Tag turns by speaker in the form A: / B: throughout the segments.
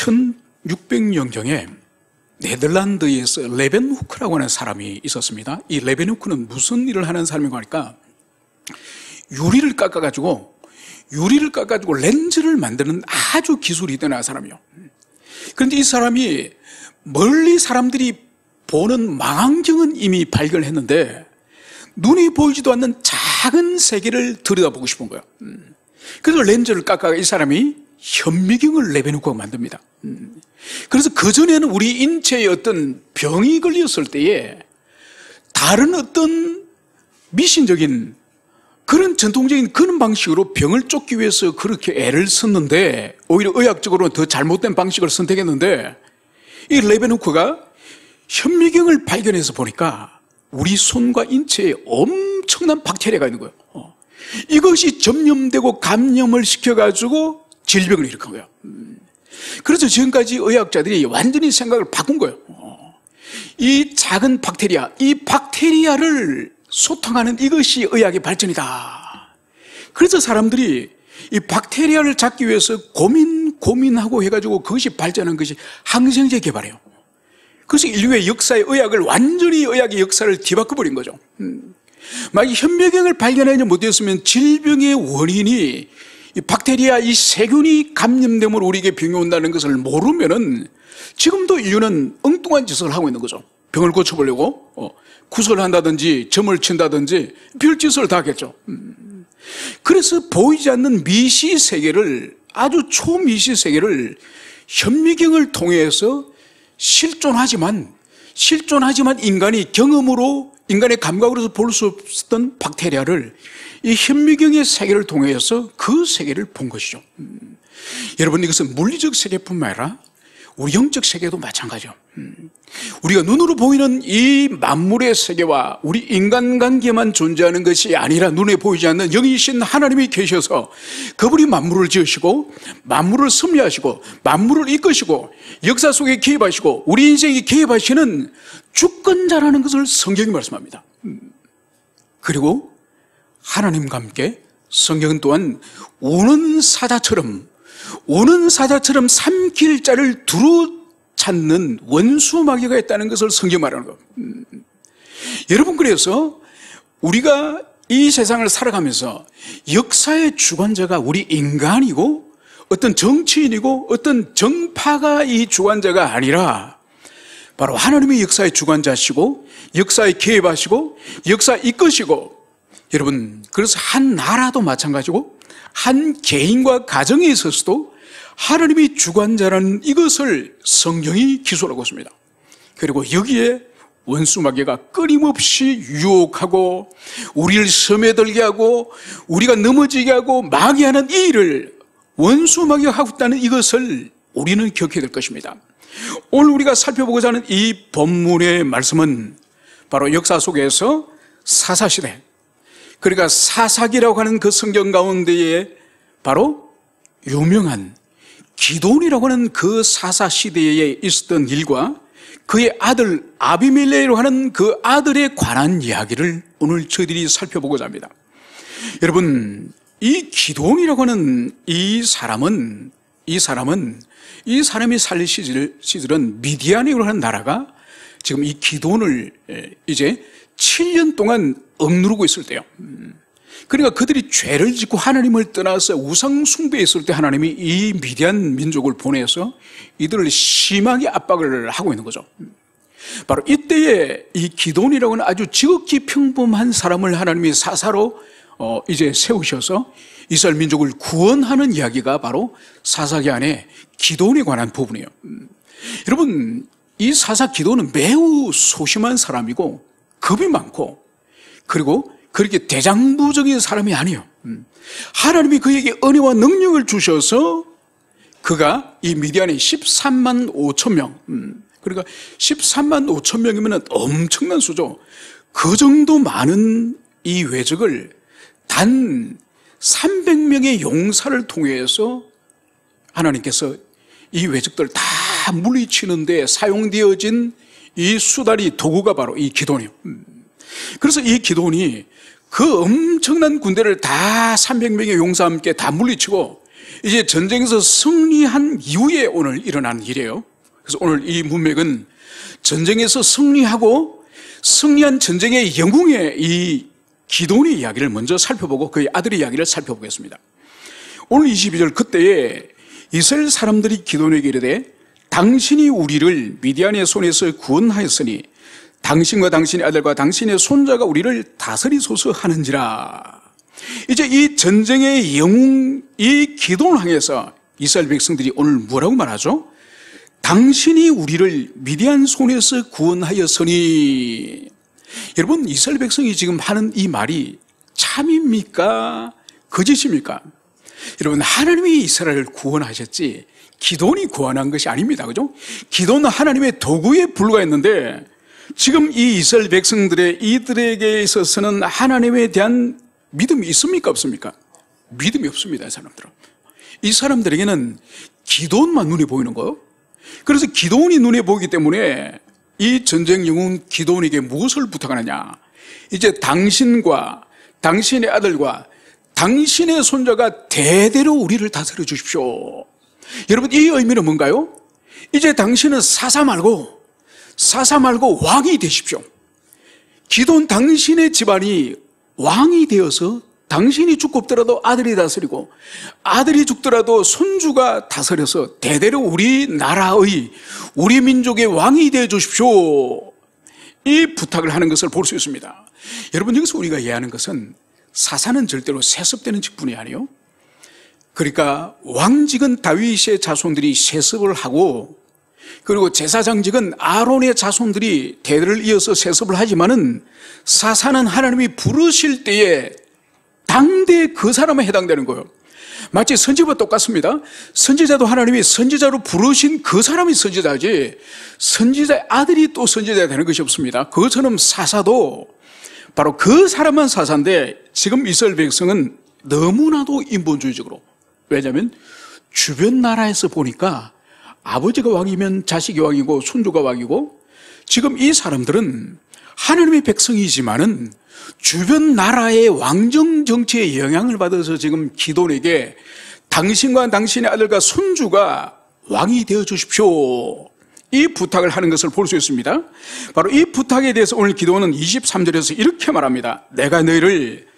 A: 1600년경에 네덜란드에서 레벤후크라고 하는 사람이 있었습니다. 이 레벤후크는 무슨 일을 하는 사람인가 하니까 유리를 깎아가지고 렌즈를 만드는 아주 기술이 뛰어난 사람이에요. 그런데 이 사람이 멀리 사람들이 보는 망원경은 이미 발견했는데 눈이 보이지도 않는 작은 세계를 들여다보고 싶은 거예요. 그래서 렌즈를 깎아가 이 사람이 현미경을 레벤후크가 만듭니다. 그래서 그전에는 우리 인체에 어떤 병이 걸렸을 때에 다른 어떤 미신적인 그런 전통적인 그런 방식으로 병을 쫓기 위해서 그렇게 애를 썼는데 오히려 의학적으로는 더 잘못된 방식을 선택했는데 이 레벤후크가 현미경을 발견해서 보니까 우리 손과 인체에 엄청난 박테리아가 있는 거예요. 이것이 전염되고 감염을 시켜가지고 질병을 일으킨 거예요. 그래서 지금까지 의학자들이 완전히 생각을 바꾼 거예요. 이 작은 박테리아, 이 박테리아를 소탕하는 이것이 의학의 발전이다. 그래서 사람들이 이 박테리아를 잡기 위해서 고민하고 해가지고 그것이 발전한 것이 항생제 개발이에요. 그래서 인류의 역사의 의학을 완전히 의학의 역사를 뒤바꿔버린 거죠. 만약 현미경을 발견하지 못했으면 질병의 원인이 이 박테리아, 이 세균이 감염됨으로 우리에게 병이 온다는 것을 모르면은 지금도 인류는 엉뚱한 짓을 하고 있는 거죠. 병을 고쳐보려고 구설을 한다든지 점을 친다든지 별짓을 다 하겠죠. 그래서 보이지 않는 미시 세계를, 아주 초미시 세계를 현미경을 통해서 실존하지만 인간이 경험으로, 인간의 감각으로서 볼 수 없었던 박테리아를 이 현미경의 세계를 통해서 그 세계를 본 것이죠. 여러분, 이것은 물리적 세계뿐만 아니라 우리 영적 세계도 마찬가지죠. 우리가 눈으로 보이는 이 만물의 세계와 우리 인간관계만 존재하는 것이 아니라 눈에 보이지 않는 영이신 하나님이 계셔서 그분이 만물을 지으시고 만물을 섭리하시고 만물을 이끄시고 역사 속에 개입하시고 우리 인생에 개입하시는 주권자라는 것을 성경이 말씀합니다. 그리고 하나님과 함께 성경은 또한 우는 사자처럼 삼킬 자를 두루 찾는 원수마귀가 있다는 것을 성경이 말하는 거예요. 여러분, 그래서 우리가 이 세상을 살아가면서 역사의 주관자가 우리 인간이고 어떤 정치인이고 어떤 정파가 이 주관자가 아니라 바로 하나님이 역사의 주관자시고 역사에 개입하시고 역사 이끄시고, 여러분, 그래서 한 나라도 마찬가지고 한 개인과 가정에 있어서도 하나님이 주관자라는 이것을 성경이 기술하고 있습니다. 그리고 여기에 원수마귀가 끊임없이 유혹하고 우리를 섬에들게 하고 우리가 넘어지게 하고 마귀하는 이 일을 원수마귀가 하고 있다는 이것을 우리는 기억해야 될 것입니다. 오늘 우리가 살펴보고자 하는 이 본문의 말씀은 바로 역사 속에서 사사시대, 그러니까 사사기라고 하는 그 성경 가운데에 바로 유명한 기드온이라고 하는 그 사사시대에 있었던 일과 그의 아들 아비멜렉이라고 하는 그 아들에 관한 이야기를 오늘 저희들이 살펴보고자 합니다. 여러분, 이 기드온이라고 하는 이 사람이 살릴 시절은 미디안이라고 하는 나라가 지금 이 기드온을 이제 7년 동안 억누르고 있을 때요. 그러니까 그들이 죄를 짓고 하나님을 떠나서 우상 숭배했을 때 하나님이 이 미디안 민족을 보내서 이들을 심하게 압박을 하고 있는 거죠. 바로 이때에 이 기드온이라고 하는 아주 지극히 평범한 사람을 하나님이 사사로 이제 세우셔서 이스라엘 민족을 구원하는 이야기가 바로 사사기 안에 기드온에 관한 부분이에요. 여러분, 이 사사 기드온은 매우 소심한 사람이고 겁이 많고 그리고 그렇게 대장부적인 사람이 아니에요. 하나님이 그에게 은혜와 능력을 주셔서 그가 이 미디안의 13만 5천 명, 그러니까 13만 5천 명이면 엄청난 수죠. 그 정도 많은 이 외적을 단 300명의 용사를 통해서 하나님께서 이 외적들을 다 물리치는데 사용되어진 이 수다리 도구가 바로 이 기드온이에요. 그래서 이 기드온이 그 엄청난 군대를 다 300명의 용사와 함께 다 물리치고 이제 전쟁에서 승리한 이후에 오늘 일어난 일이에요. 그래서 오늘 이 문맥은 전쟁에서 승리하고 승리한 전쟁의 영웅의 이 기도원의 이야기를 먼저 살펴보고 그의 아들의 이야기를 살펴보겠습니다. 오늘 22절 그때에 이스라엘 사람들이 기도원에게 이르되 당신이 우리를 미디안의 손에서 구원하였으니 당신과 당신의 아들과 당신의 손자가 우리를 다스리소서 하는지라. 이제 이 전쟁의 영웅 이 기도원을 향해서 이스라엘 백성들이 오늘 뭐라고 말하죠? 당신이 우리를 미디안 손에서 구원하였으니. 여러분, 이스라엘 백성이 지금 하는 이 말이 참입니까? 거짓입니까? 여러분, 하나님이 이스라엘을 구원하셨지 기도원이 구원한 것이 아닙니다. 그죠? 기도원은 하나님의 도구에 불과했는데 지금 이 이스라엘 백성들의 이들에게 있어서는 하나님에 대한 믿음이 있습니까? 없습니까? 믿음이 없습니다. 이 사람들은. 이 사람들에게는 기도원만 눈에 보이는 거예요. 그래서 기도원이 눈에 보이기 때문에 이 전쟁 영웅 기도원에게 무엇을 부탁하느냐? 이제 당신과 당신의 아들과 당신의 손자가 대대로 우리를 다스려 주십시오. 여러분, 이 의미는 뭔가요? 이제 당신은 사사 말고 왕이 되십시오. 기도원 당신의 집안이 왕이 되어서 당신이 죽고 없더라도 아들이 다스리고 아들이 죽더라도 손주가 다스려서 대대로 우리 나라의 우리 민족의 왕이 되어 주십시오. 이 부탁을 하는 것을 볼 수 있습니다. 여러분, 여기서 우리가 이해하는 것은 사사는 절대로 세습되는 직분이 아니에요. 그러니까 왕직은 다윗의 자손들이 세습을 하고 그리고 제사장직은 아론의 자손들이 대대를 이어서 세습을 하지만은 사사는 하나님이 부르실 때에 당대 그 사람에 해당되는 거예요. 마치 선지자와 똑같습니다. 선지자도 하나님이 선지자로 부르신 그 사람이 선지자지 선지자의 아들이 또 선지자가 되는 것이 없습니다. 그것처럼 사사도 바로 그 사람만 사사인데 지금 이스라엘 백성은 너무나도 인본주의적으로, 왜냐하면 주변 나라에서 보니까 아버지가 왕이면 자식이 왕이고 손주가 왕이고 지금 이 사람들은 하나님의 백성이지만은 주변 나라의 왕정 정치에 영향을 받아서 지금 기도원에게 당신과 당신의 아들과 손주가 왕이 되어 주십시오. 이 부탁을 하는 것을 볼 수 있습니다. 바로 이 부탁에 대해서 오늘 기도원은 23절에서 이렇게 말합니다. 내가 너희를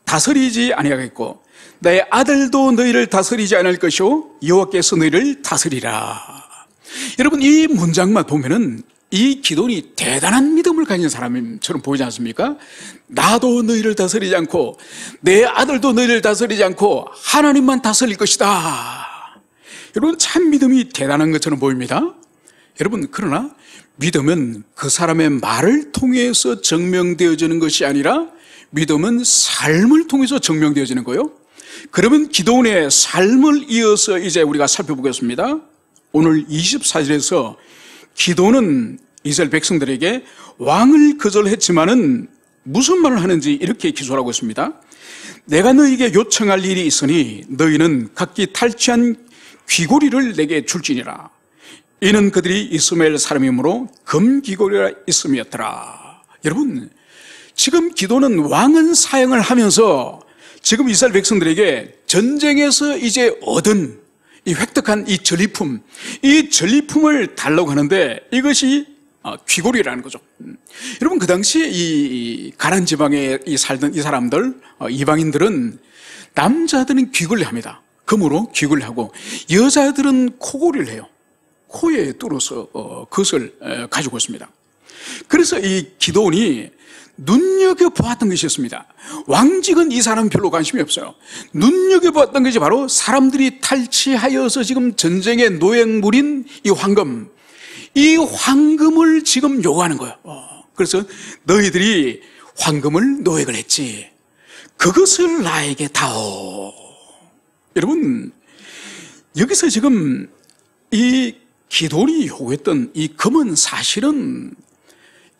A: 다스리지 아니하겠고 나의 아들도 너희를 다스리지 않을 것이요 여호와께서 너희를 다스리라. 여러분, 이 문장만 보면은 이 기도원이 대단한 믿음을 가진 사람처럼 보이지 않습니까? 나도 너희를 다스리지 않고 내 아들도 너희를 다스리지 않고 하나님만 다스릴 것이다. 여러분, 참 믿음이 대단한 것처럼 보입니다. 여러분, 그러나 믿음은 그 사람의 말을 통해서 증명되어지는 것이 아니라 믿음은 삶을 통해서 증명되어지는 거예요. 그러면 기도원의 삶을 이어서 이제 우리가 살펴보겠습니다. 오늘 24절에서 기도는 이스라엘 백성들에게 왕을 거절했지만은 무슨 말을 하는지 이렇게 기술하고 있습니다. 내가 너희에게 요청할 일이 있으니 너희는 각기 탈취한 귀고리를 내게 줄지니라. 이는 그들이 이스마엘 사람이므로 금귀고리가 있음이었더라. 여러분, 지금 기도는 왕은 사형을 하면서 지금 이스라엘 백성들에게 전쟁에서 이제 얻은 이 획득한 이 전리품, 이 전리품을 달라고 하는데 이것이 귀고리라는 거죠. 여러분, 그 당시에 이 가나안 지방에 살던 이 사람들, 이방인들은 남자들은 귀걸이 합니다. 금으로 귀걸이 하고 여자들은 코고리를 해요. 코에 뚫어서 그것을 가지고 있습니다. 그래서 이 기도원이 눈여겨보았던 것이었습니다. 왕직은 이 사람은 별로 관심이 없어요. 눈여겨보았던 것이 바로 사람들이 탈취하여서 지금 전쟁의 노획물인 이 황금, 이 황금을 지금 요구하는 거예요. 그래서 너희들이 황금을 노획을 했지, 그것을 나에게 다오. 여러분, 여기서 지금 이 기도원이 요구했던 이 금은 사실은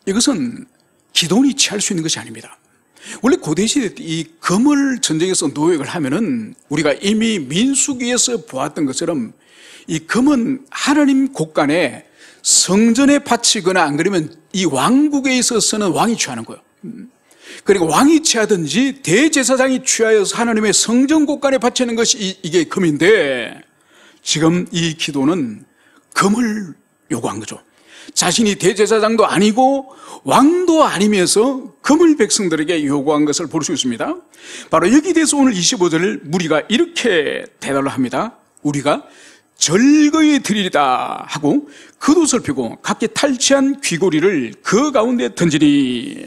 A: 이것은 기도원이 취할 수 있는 것이 아닙니다. 원래 고대시대 이 금을 전쟁에서 노획을 하면은 우리가 이미 민수기에서 보았던 것처럼 이 금은 하나님 곳간에 성전에 바치거나 안 그러면 이 왕국에 있어서는 왕이 취하는 거예요. 그리고 왕이 취하든지 대제사장이 취하여서 하나님의 성전 곳간에 바치는 것이 이게 금인데, 지금 이 기도는 금을 요구한 거죠. 자신이 대제사장도 아니고 왕도 아니면서 금을 백성들에게 요구한 것을 볼 수 있습니다. 바로 여기 대해서 오늘 25절을 무리가 이렇게 대답을 합니다. 우리가 절거히 드리리다 하고 겉옷을 펴고 각기 탈취한 귀고리를 그 가운데 던지니.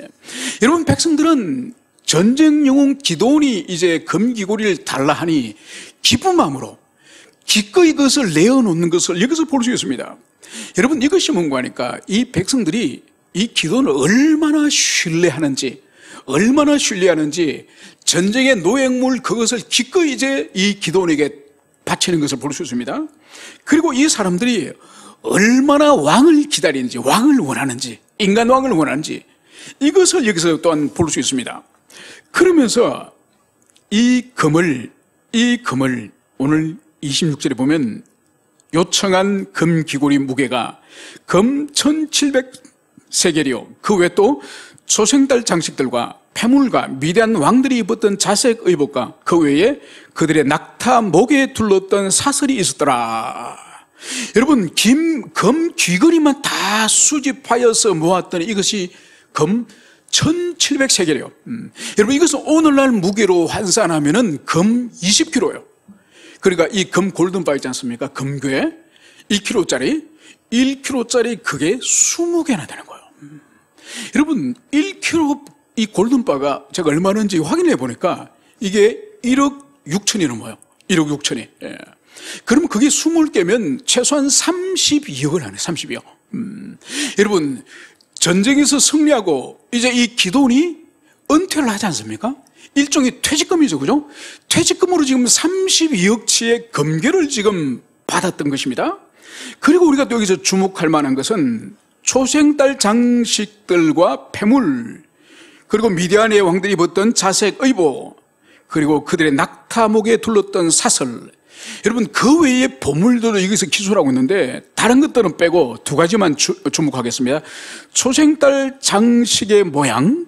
A: 여러분, 백성들은 전쟁 영웅 기드온이 이제 금귀고리를 달라 하니 기쁜 마음으로 기꺼이 그것을 내어놓는 것을 여기서 볼 수 있습니다. 여러분, 이것이 뭔가 하니까 이 백성들이 이 기도를 얼마나 신뢰하는지 전쟁의 노획물 그것을 기꺼이 이제 이 기도원에게 바치는 것을 볼 수 있습니다. 그리고 이 사람들이 얼마나 왕을 기다리는지, 왕을 원하는지, 인간 왕을 원하는지 이것을 여기서 또한 볼 수 있습니다. 그러면서 이 금을 오늘 26절에 보면 요청한 금 귀고리 무게가 금 1700세겔이요 그 외 또 초생달 장식들과 패물과 미디안 왕들이 입었던 자색 의복과 그 외에 그들의 낙타 목에 둘렀던 사슬이 있었더라. 여러분, 금 귀걸이만 다 수집하여서 모았더니 이것이 금 1700세겔이에요. 여러분, 이것은 오늘날 무게로 환산하면은 금 20kg예요. 그러니까 이 금 골든바 있지 않습니까? 금괴 1kg짜리 그게 20개나 되는 거예요. 여러분, 1kg 이 골든바가 제가 얼마인지 확인해 보니까 이게 1억 6천이 넘어요. 1억 6천이. 예. 그러면 그게 20개면 최소한 32억을 하네. 32억. 여러분, 전쟁에서 승리하고 이제 이 기드온이 은퇴를 하지 않습니까? 일종의 퇴직금이죠, 그죠? 퇴직금으로 지금 32억치의 금괴를 지금 받았던 것입니다. 그리고 우리가 또 여기서 주목할 만한 것은 초생달 장식들과 패물, 그리고 미디안의 왕들이 입었던 자색 의복, 그리고 그들의 낙타목에 둘렀던 사슬. 여러분, 그 외에 보물들을 여기서 기술하고 있는데 다른 것들은 빼고 두 가지만 주목하겠습니다. 초생달 장식의 모양,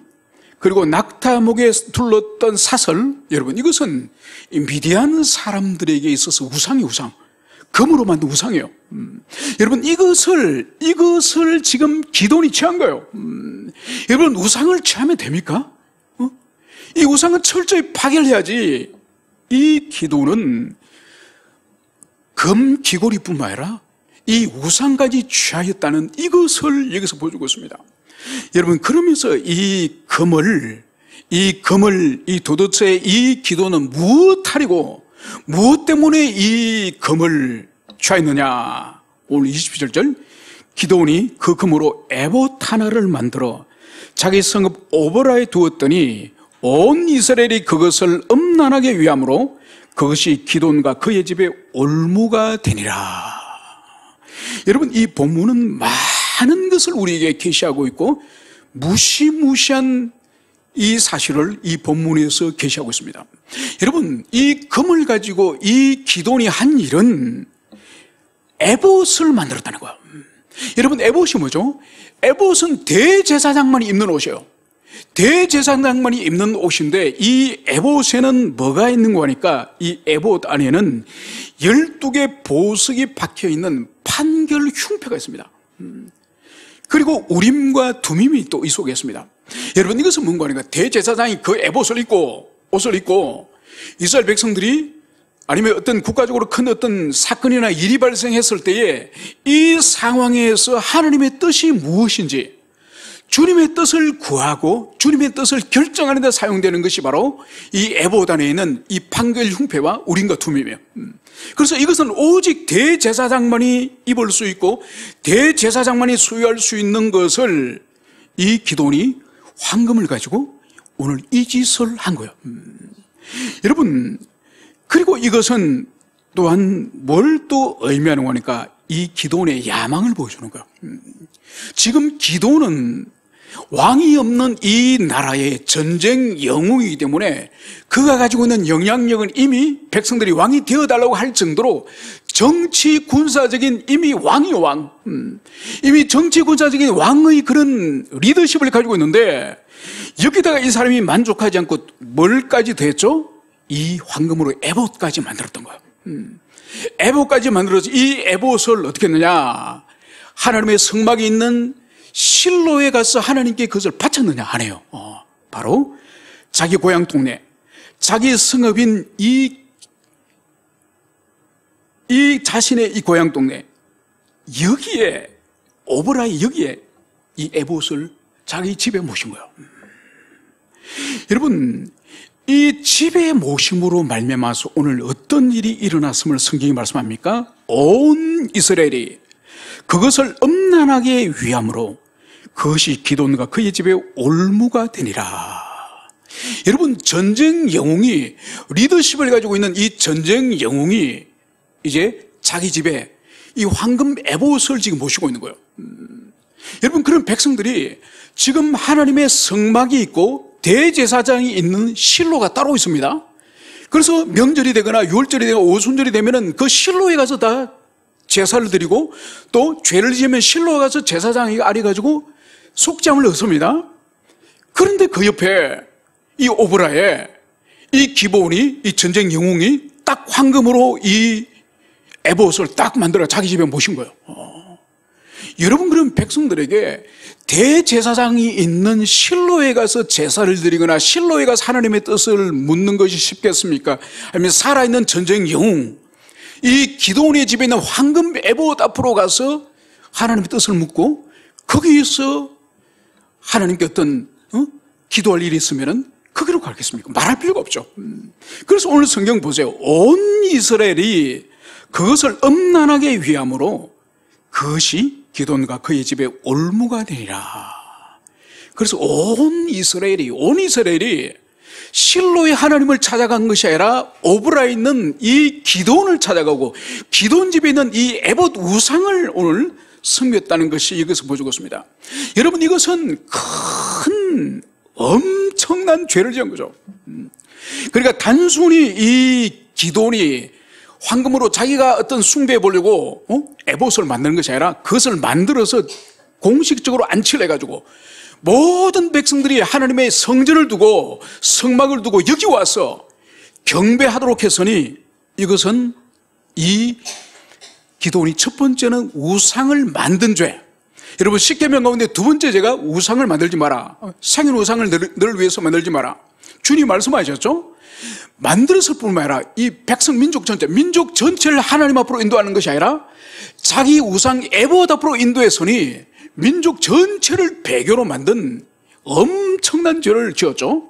A: 그리고 낙타목에 둘렀던 사슬. 여러분, 이것은 미디안 사람들에게 있어서 우상이 우상, 금으로 만든 우상이에요. 여러분, 이것을 지금 기드온이 취한 거예요. 여러분, 우상을 취하면 됩니까? 이 우상은 철저히 파괴해야지. 이 기드온은 금 귀고리뿐만 아니라 이 우상까지 취하였다는 이것을 여기서 보여주고 있습니다. 여러분, 그러면서 이 도대체 이 기도는 무엇하리고 무엇 때문에 이 금을 취하였느냐? 오늘 27절 기드온이 그 금으로 에봇 하나를 만들어 자기 성읍 오보라에 두었더니 온 이스라엘이 그것을 음란하게 위함으로 그것이 기드온과 그의 집에 올무가 되니라. 여러분, 이 본문은 많은 것을 우리에게 계시하고 있고 무시무시한 이 사실을 이 본문에서 계시하고 있습니다. 여러분, 이 금을 가지고 이 기드온이 한 일은 에봇을 만들었다는 거예요. 여러분, 에봇이 뭐죠? 에봇은 대제사장만이 입는 옷이에요. 대제사장만이 입는 옷인데 이 에봇에는 뭐가 있는 거니까 이 에봇 안에는 12개 보석이 박혀있는 판결 흉패가 있습니다. 그리고 우림과 둠임이 또 이 속에 있습니다. 여러분, 이것은 뭔가 하니까 대제사장이 그 에봇을 입고 옷을 입고 이스라엘 백성들이 아니면 어떤 국가적으로 큰 어떤 사건이나 일이 발생했을 때에 이 상황에서 하나님의 뜻이 무엇인지 주님의 뜻을 구하고 주님의 뜻을 결정하는 데 사용되는 것이 바로 이 에봇 안에 있는 이 판결 흉패와 우림과 둠임이에요. 그래서 이것은 오직 대제사장만이 입을 수 있고 대제사장만이 소유할 수 있는 것을 이 기드온이 황금을 가지고 오늘 이 짓을 한 거예요. 여러분, 그리고 이것은 또한 뭘 또 의미하는 거니까 이 기드온의 야망을 보여주는 거예요. 지금 기드온은 왕이 없는 이 나라의 전쟁 영웅이기 때문에 그가 가지고 있는 영향력은 이미 백성들이 왕이 되어달라고 할 정도로 정치 군사적인 이미 왕이요, 왕. 이미 정치 군사적인 왕의 그런 리더십을 가지고 있는데 여기다가 이 사람이 만족하지 않고 뭘까지 더했죠? 이 황금으로 에봇까지 만들었던 거예요. 에봇까지 만들어서 이 에봇을 어떻게 했느냐? 하나님의 성막이 있는 실로에 가서 하나님께 그것을 바쳤느냐? 안 해요. 바로 자기 고향 동네, 자기 성읍인 이 자신의 이 고향 동네, 여기에, 오브라이 여기에 이 에봇을 자기 집에 모신 거예요. 여러분, 이 집에 모심으로 말미암아서 오늘 어떤 일이 일어났음을 성경이 말씀합니까? 온 이스라엘이 그것을 엄난하게 위함으로 그것이 기돈과 그의 집에 올무가 되니라. 여러분, 전쟁 영웅이, 리더십을 가지고 있는 이 전쟁 영웅이 이제 자기 집에 이 황금 에봇을 지금 모시고 있는 거예요. 여러분, 그런 백성들이 지금 하나님의 성막이 있고 대제사장이 있는 실로가 따로 있습니다. 그래서 명절이 되거나 유월절이 되거나 오순절이 되면은 그 실로에 가서 다 제사를 드리고 또 죄를 지으면 실로에 가서 제사장이 아려가지고 속죄함을 얻습니다. 그런데 그 옆에 이 오브라에 이 기브온이, 이 전쟁 영웅이 딱 황금으로 이 에봇을 딱 만들어 자기 집에 모신 거예요. 여러분, 그런 백성들에게 대제사장이 있는 실로에 가서 제사를 드리거나 실로에 가서 하나님의 뜻을 묻는 것이 쉽겠습니까? 아니면 살아있는 전쟁 영웅, 이 기도원의 집에 있는 황금 에봇 앞으로 가서 하나님의 뜻을 묻고 거기에서 하나님께 어떤 기도할 일이 있으면 거기로 가겠습니까? 말할 필요가 없죠. 그래서 오늘 성경 보세요. 온 이스라엘이 그것을 엄난하게 위함으로 그것이 기돈과 그의 집에 올무가 되리라. 그래서 온 이스라엘이 실로의 하나님을 찾아간 것이 아니라 오브라에 있는 이 기돈을 찾아가고 기돈 집에 있는 이 에봇 우상을 오늘 섬겼다는 것이 여기서 보여주고 있습니다. 여러분, 이것은 큰 엄청난 죄를 지은 거죠. 그러니까 단순히 이 기돈이 황금으로 자기가 어떤 숭배해 보려고 에봇을 만드는 것이 아니라 그것을 만들어서 공식적으로 안치를 해가지고 모든 백성들이 하나님의 성전을 두고 성막을 두고 여기 와서 경배하도록 했으니 이것은 이 기도원이 첫 번째는 우상을 만든 죄. 여러분, 십계명 가운데 두 번째 죄가 우상을 만들지 마라. 생인 우상을 너를 위해서 만들지 마라. 주님 말씀하셨죠? 만들었을 뿐만 아니라 이 백성 민족 전체를 하나님 앞으로 인도하는 것이 아니라 자기 우상 에봇 앞으로 인도했으니 민족 전체를 배교로 만든 엄청난 죄를 지었죠.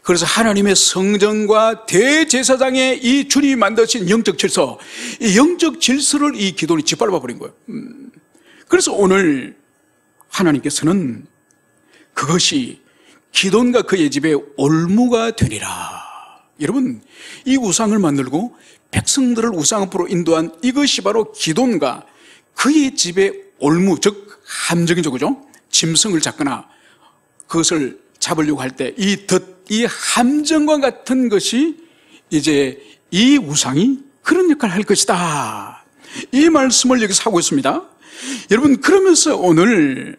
A: 그래서 하나님의 성전과 대제사장의 이 주님이 만드신 영적 질서, 이 영적 질서를 이 기돈이 짓밟아 버린 거예요. 그래서 오늘 하나님께서는 그것이 기돈과 그의 집에 올무가 되리라. 여러분, 이 우상을 만들고 백성들을 우상 앞으로 인도한 이것이 바로 기돈과 그의 집에 올무, 즉 함정이죠, 그죠? 짐승을 잡거나 그것을 잡으려고 할 때 이 함정과 같은 것이 이제 이 우상이 그런 역할을 할 것이다. 이 말씀을 여기서 하고 있습니다. 여러분, 그러면서 오늘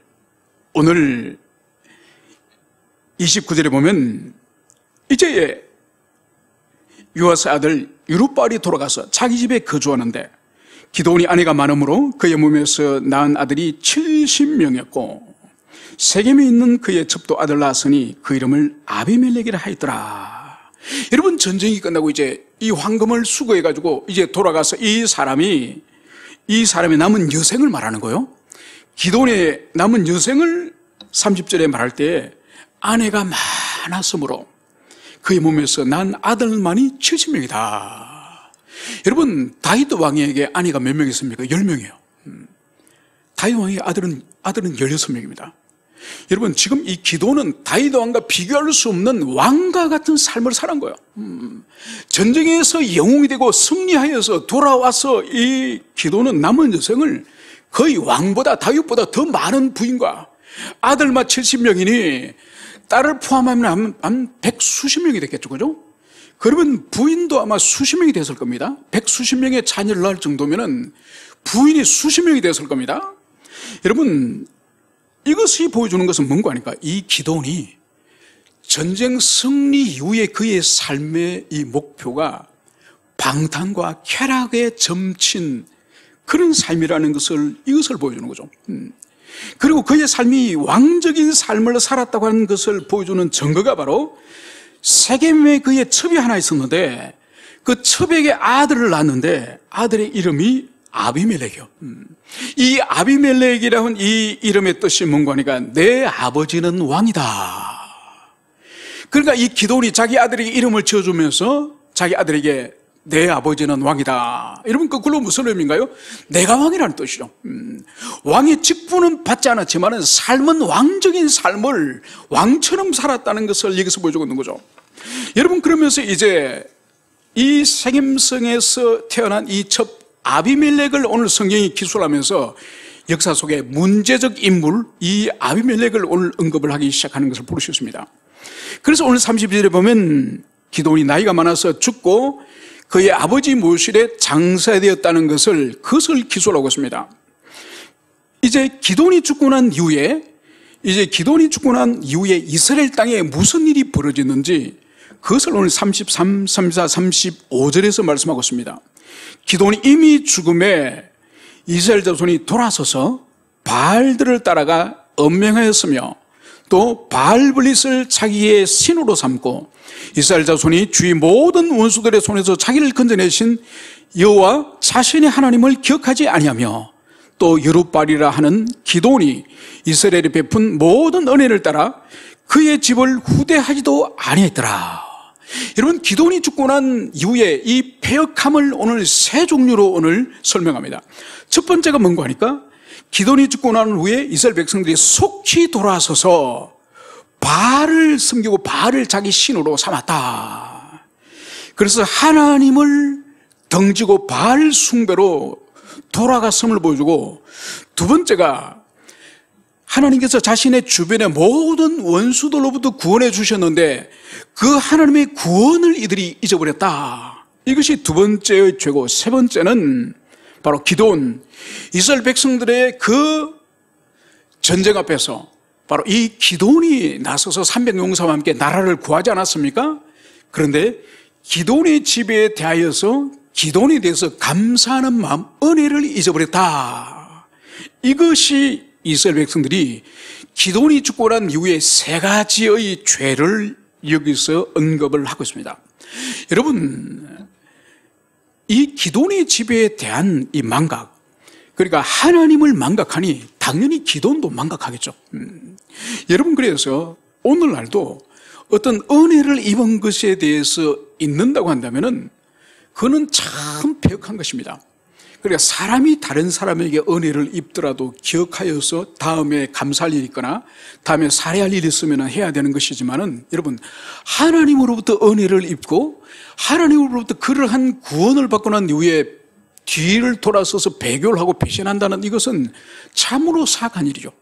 A: 29절에 보면 이제 요아스의 아들 유룹바알이 돌아가서 자기 집에 거주하는데 기드온이 아내가 많으므로 그의 몸에서 낳은 아들이 70명이었고 세겜에 있는 그의 첩도 아들 낳았으니 그 이름을 아비멜렉이라 하였더라. 여러분, 전쟁이 끝나고 이제 이 황금을 수거해가지고 이제 돌아가서 이 사람의 남은 여생을 말하는 거예요. 기드온의 남은 여생을 30절에 말할 때 아내가 많았으므로 그의 몸에서 난 아들만이 70명이다. 여러분, 다윗 왕에게 아내가 몇 명 있습니까? 10명이에요. 다윗 왕의 아들은 16명입니다. 여러분, 지금 이 기도는 다윗 왕과 비교할 수 없는 왕과 같은 삶을 살은 거예요. 전쟁에서 영웅이 되고 승리하여서 돌아와서 이 기도는 남은 여생을 거의 왕보다 다윗보다 더 많은 부인과 아들만 70명이니 딸을 포함하면 한 백수십 명이 됐겠죠, 그죠? 그러면 부인도 아마 수십 명이 됐을 겁니다. 백수십 명의 자녀를 낳을 정도면은 부인이 수십 명이 됐을 겁니다. 여러분, 이것이 보여주는 것은 뭔가 아닙니까? 이 기도원이 전쟁 승리 이후에 그의 삶의 이 목표가 방탕과 쾌락에 점친 그런 삶이라는 것을, 이것을 보여주는 거죠. 그리고 그의 삶이 왕적인 삶을 살았다고 하는 것을 보여주는 증거가 바로 세겜에 그의 첩이 하나 있었는데 그 첩에게 아들을 낳았는데 아들의 이름이 아비멜렉이요. 이 아비멜렉이라는 이 이름의 뜻이 뭔가 하니까 내 아버지는 왕이다. 그러니까 이 기도원이 자기 아들에게 이름을 지어주면서 자기 아들에게 내 아버지는 왕이다. 여러분, 그걸로 무슨 의미인가요? 내가 왕이라는 뜻이죠. 왕의 직분은 받지 않았지만 삶은 왕적인 삶을 왕처럼 살았다는 것을 여기서 보여주고 있는 거죠. 여러분, 그러면서 이제 이 세겜성에서 태어난 이 첩 아비멜렉을 오늘 성경이 기술하면서 역사 속에 문제적 인물 이 아비멜렉을 오늘 언급을 하기 시작하는 것을 볼 수 있습니다. 그래서 오늘 32절에 보면 기도원이 나이가 많아서 죽고 그의 아버지 모실에 장사되었다는 그것을 기술하고 있습니다. 이제 기도원이 죽고 난 이후에 이스라엘 땅에 무슨 일이 벌어졌는지 그것을 오늘 33, 34, 35절에서 말씀하고 있습니다. 기도원이 이미 죽음에 이스라엘 자손이 돌아서서 바알들을 따라가 언명하였으며 또 바알블릿을 자기의 신으로 삼고 이스라엘 자손이 주의 모든 원수들의 손에서 자기를 건져내신 여호와 자신의 하나님을 기억하지 아니하며 또 여룻바알이라 하는 기도원이 이스라엘에 베푼 모든 은혜를 따라 그의 집을 후대하지도 아니했더라. 여러분, 기도원이 죽고 난 이후에 이 패역함을 오늘 세 종류로 오늘 설명합니다. 첫 번째가 뭔가 하니까 기도원이 죽고 난 후에 이스라엘 백성들이 속히 돌아서서 바알을 섬기고 바알을 자기 신으로 삼았다. 그래서 하나님을 덩지고 바알 숭배로 돌아갔음을 보여주고, 두 번째가 하나님께서 자신의 주변의 모든 원수들로부터 구원해 주셨는데 그 하나님의 구원을 이들이 잊어버렸다. 이것이 두 번째의 죄고, 세 번째는 바로 기도원, 이스라엘 백성들의 그 전쟁 앞에서 바로 이 기도원이 나서서 300용사와 함께 나라를 구하지 않았습니까? 그런데 기도원의 지배에 대하여서 기도원에 대해서 감사하는 마음, 은혜를 잊어버렸다. 이것이 이스라엘 백성들이 기도원이 죽고 난 이후에 세 가지의 죄를 여기서 언급을 하고 있습니다. 여러분, 이 기도원의 지배에 대한 이 망각, 그러니까 하나님을 망각하니 당연히 기도원도 망각하겠죠. 여러분, 그래서 오늘날도 어떤 은혜를 입은 것에 대해서 잊는다고 한다면은 그거는 참 배역한 것입니다. 그러니까 사람이 다른 사람에게 은혜를 입더라도 기억하여서 다음에 감사할 일이 있거나 다음에 살해할 일이 있으면 해야 되는 것이지만은, 여러분, 하나님으로부터 은혜를 입고 하나님으로부터 그러한 구원을 받고 난 이후에 뒤를 돌아서서 배교를 하고 배신한다는 이것은 참으로 사악한 일이죠.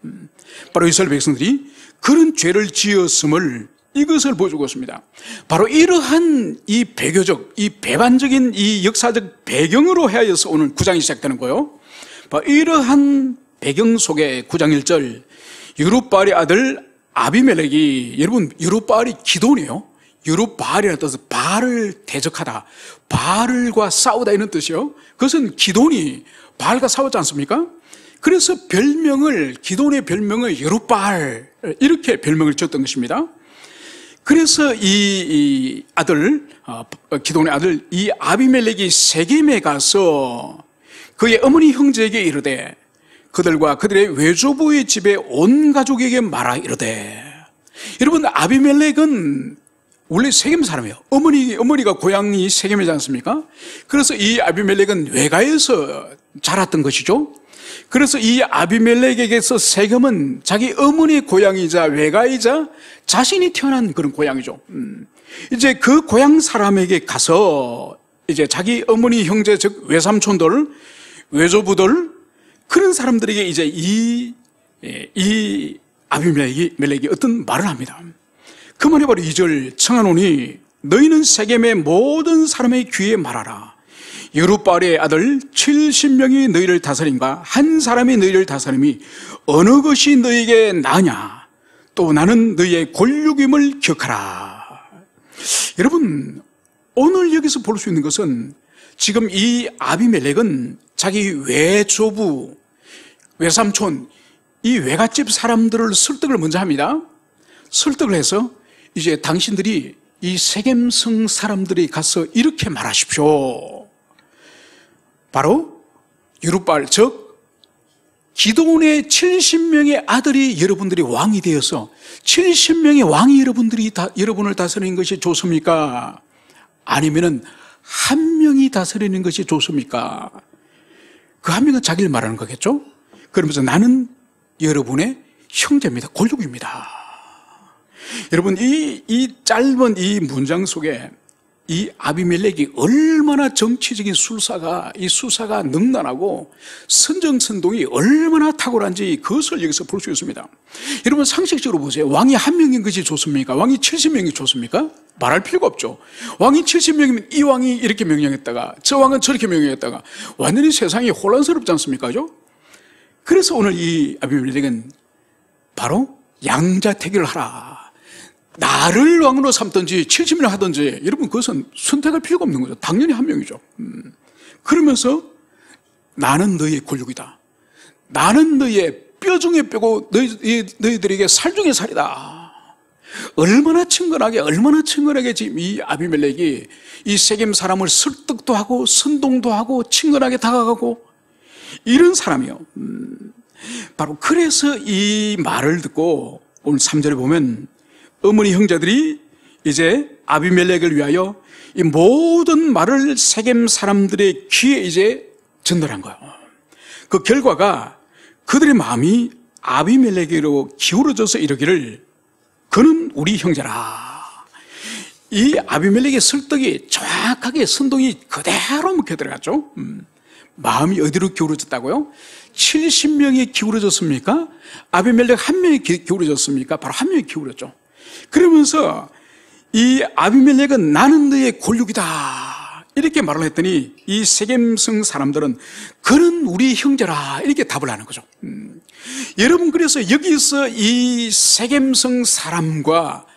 A: 바로 이스라엘 백성들이 그런 죄를 지었음을, 이것을 보여주고 있습니다. 바로 이러한 이 배교적, 이 배반적인 이 역사적 배경으로 하여서 오늘 9장이 시작되는 거예요. 바로 이러한 배경 속에 9장 1절, 여룻바알의 아들 아비멜렉이, 여러분, 여룻바알이 기도원이에요. 여룻바알이라는 뜻은 바알을 대적하다, 바알과 싸우다 이런 뜻이요. 그것은 기도원이 바알과 싸웠지 않습니까? 그래서 기도원의 별명을 여룻바알, 이렇게 별명을 지었던 것입니다. 그래서 이 아들, 기도원의 아들 이 아비멜렉이 세겜에 가서 그의 어머니 형제에게 이르되 그들과 그들의 외조부의 집에 온 가족에게 말하 이르되. 여러분, 아비멜렉은 원래 세겜 사람이에요. 어머니가 고향이 세겜이지 않습니까? 그래서 이 아비멜렉은 외가에서 자랐던 것이죠. 그래서 이 아비멜렉에게서 세겜은 자기 어머니의 고향이자 외가이자 자신이 태어난 그런 고향이죠. 이제 그 고향 사람에게 가서 이제 자기 어머니 형제, 즉 외삼촌들, 외조부들, 그런 사람들에게 이제 이 아비멜렉이 어떤 말을 합니다. 그 말이 바로 2절, 청하노니 너희는 세겜의 모든 사람의 귀에 말하라. 여룹바알의 아들 70명이 너희를 다스림과 한 사람이 너희를 다스림이 어느 것이 너희에게 나으냐. 또 나는 너희의 권력임을 기억하라. 여러분, 오늘 여기서 볼 수 있는 것은 지금 이 아비멜렉은 자기 외조부, 외삼촌, 이 외갓집 사람들을 설득을 먼저 합니다. 설득을 해서 이제 당신들이 이 세겜성 사람들이 가서 이렇게 말하십시오. 바로 여룹바알, 즉 기드온의 70명의 아들이 여러분들이 왕이 되어서 70명의 왕이 여러분을 다스리는 것이 좋습니까? 아니면은 한 명이 다스리는 것이 좋습니까? 그 한 명은 자기를 말하는 거겠죠? 그러면서 나는 여러분의 형제입니다. 골육입니다. 여러분, 이 짧은 이 문장 속에 이 아비멜렉이 얼마나 정치적인 수사가 능란하고 선정선동이 얼마나 탁월한지 그것을 여기서 볼 수 있습니다. 여러분, 상식적으로 보세요. 왕이 한 명인 것이 좋습니까? 왕이 70명이 좋습니까? 말할 필요가 없죠. 왕이 70명이면 이 왕이 이렇게 명령했다가 저 왕은 저렇게 명령했다가 완전히 세상이 혼란스럽지 않습니까? 그래서 오늘 이 아비멜렉은 바로 양자택일을 하라. 나를 왕으로 삼든지 70년 하든지, 여러분, 그것은 선택할 필요가 없는 거죠. 당연히 한 명이죠. 그러면서 나는 너희의 권력이다. 나는 너희의 뼈 중에 뼈고 너희들에게 살 중에 살이다. 얼마나 친근하게 지금 이 아비멜렉이 이 세겜 사람을 설득도 하고 선동도 하고 친근하게 다가가고 이런 사람이요. 바로 그래서 이 말을 듣고 오늘 3절에 보면 어머니 형제들이 이제 아비멜렉을 위하여 이 모든 말을 세겜 사람들의 귀에 이제 전달한 거예요. 그 결과가 그들의 마음이 아비멜렉으로 기울어져서 이러기를 그는 우리 형제라. 이 아비멜렉의 설득이 정확하게 선동이 그대로 먹혀 들어갔죠. 마음이 어디로 기울어졌다고요? 70명이 기울어졌습니까? 아비멜렉 한 명이 기울어졌습니까? 바로 한 명이 기울었죠. 그러면서 이 아비멜렉은 나는 너의 권력이다 이렇게 말을 했더니 이 세겜성 사람들은 그는 우리 형제라 이렇게 답을 하는 거죠. 여러분, 그래서 여기서 이 세겜성 사람과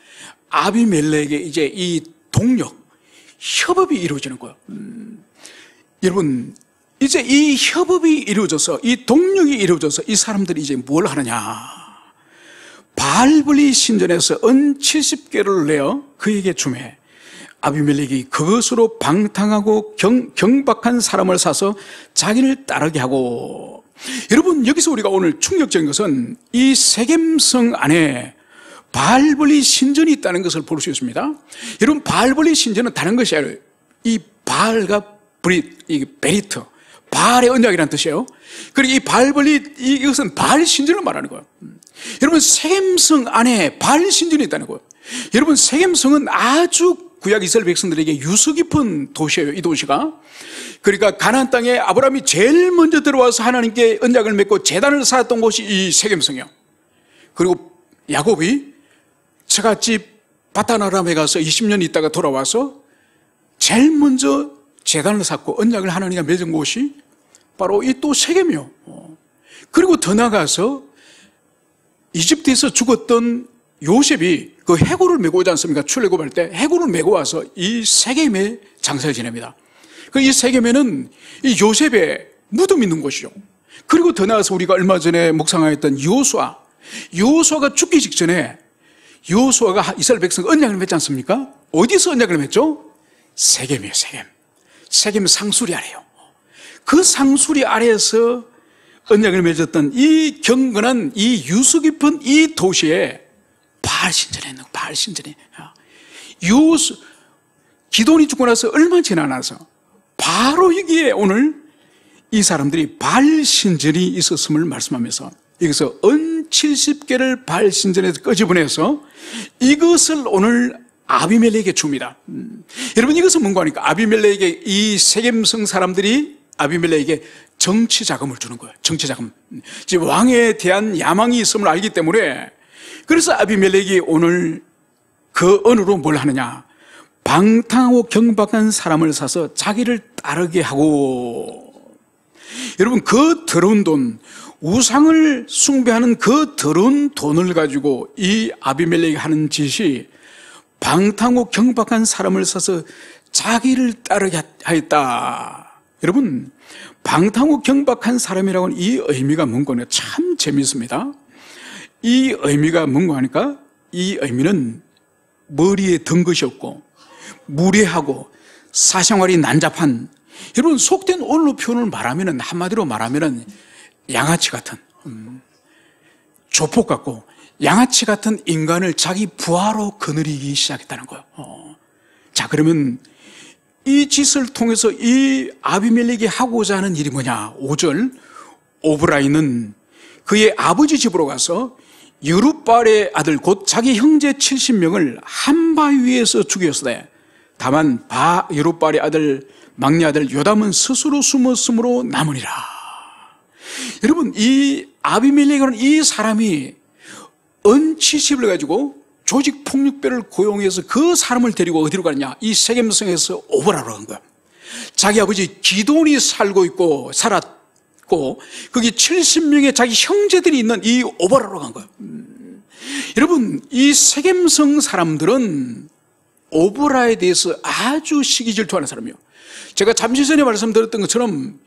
A: 아비멜렉의 이제 이 동력, 협업이 이루어지는 거예요. 여러분, 이제 이 협업이 이루어져서 이 동력이 이루어져서 이 사람들이 이제 뭘 하느냐? 바알볼리 신전에서 은 70개를 내어 그에게 주매 아비멜렉이 그것으로 방탕하고 경박한 사람을 사서 자기를 따르게 하고. 여러분, 여기서 우리가 오늘 충격적인 것은 이 세겜성 안에 바알볼리 신전이 있다는 것을 볼 수 있습니다. 여러분, 바알볼리 신전은 다른 것이 아니라 이 바알과 이 베리트, 바알의 언약이라는 뜻이에요. 그리고 이 바알볼리, 이것은 바알 신전을 말하는 거예요. 여러분, 세겜성 안에 바알 신전이 있다는 거예요. 여러분, 세겜성은 아주 구약 이스라엘 백성들에게 유서 깊은 도시예요. 이 도시가. 그러니까 가나안 땅에 아브라함이 제일 먼저 들어와서 하나님께 언약을 맺고 제단을 쌓았던 곳이 이 세겜성이에요. 그리고 야곱이 처갓집 바단-아람에 가서 20년 있다가 돌아와서 제일 먼저 제단을 쌓고 언약을 하나님과 맺은 곳이 바로 이 또 세겜이요. 그리고 더 나아가서 이집트에서 죽었던 요셉이 그 해골을 메고 오지 않습니까? 출애굽할 때 해골을 메고 와서 이 세겜에 장사를 지냅니다. 이 세겜에는 이 요셉의 무덤이 있는 곳이죠. 그리고 더 나아가서 우리가 얼마 전에 묵상하였던 여호수아가 죽기 직전에 여호수아가 이스라엘 백성 언약을 맺지 않습니까? 어디서 언약을 맺죠? 세겜이에요. 세겜 상수리 아래요. 그 상수리 아래에서 언약을 맺었던 이 경건한 이 유수 깊은 이 도시에 바알 신전이 기돈이 죽고 나서 얼마 지나 나서 바로 여기에 오늘 이 사람들이 바알 신전이 있었음을 말씀하면서 여기서 은 70개를 바알 신전에서 끄집어내서 이것을 오늘 아비멜렉에게 줍니다. 여러분, 이것은 뭔가 하니까 아비멜렉에게 이 세겜성 사람들이 아비멜렉에게 정치 자금을 주는 거예요. 정치 자금. 지금 왕에 대한 야망이 있음을 알기 때문에 그래서 아비멜렉이 오늘 그 언으로 뭘 하느냐? 방탕하고 경박한 사람을 사서 자기를 따르게 하고, 여러분 그 더러운 돈, 우상을 숭배하는 그 더러운 돈을 가지고 이 아비멜렉이 하는 짓이 방탕하고 경박한 사람을 사서 자기를 따르게 하였다. 여러분 방탕하고 경박한 사람이라고 하는 이 의미가 뭔가 참 재미있습니다. 이 의미가 뭔가 하니까 이 의미는 머리에 든 것이 없고 무례하고 사생활이 난잡한, 여러분 속된 언어 표현을 말하면 한마디로 말하면 양아치 같은, 조폭 같고 양아치 같은 인간을 자기 부하로 거느리기 시작했다는 거예요. 자, 그러면 이 짓을 통해서 이 아비멜렉이 하고자 하는 일이 뭐냐? 5절, 오브라이는 그의 아버지 집으로 가서 여룻바알의 아들 곧 자기 형제 70명을 한 바위 위에서 죽였으되 다만 여룻바알의 아들 막내 아들 요담은 스스로 숨었으므로 남으니라. 여러분 이 아비멜렉은 이 사람이 은치십을 가지고 조직 폭력배를 고용해서 그 사람을 데리고 어디로 가느냐? 이 세겜성에서 오보라로 간 거야. 자기 아버지 기돈이 살고 있고 살았고 거기 70명의 자기 형제들이 있는 이 오보라로 간 거야. 여러분 이 세겜성 사람들은 오보라에 대해서 아주 시기질투하는 사람이에요. 제가 잠시 전에 말씀드렸던 것처럼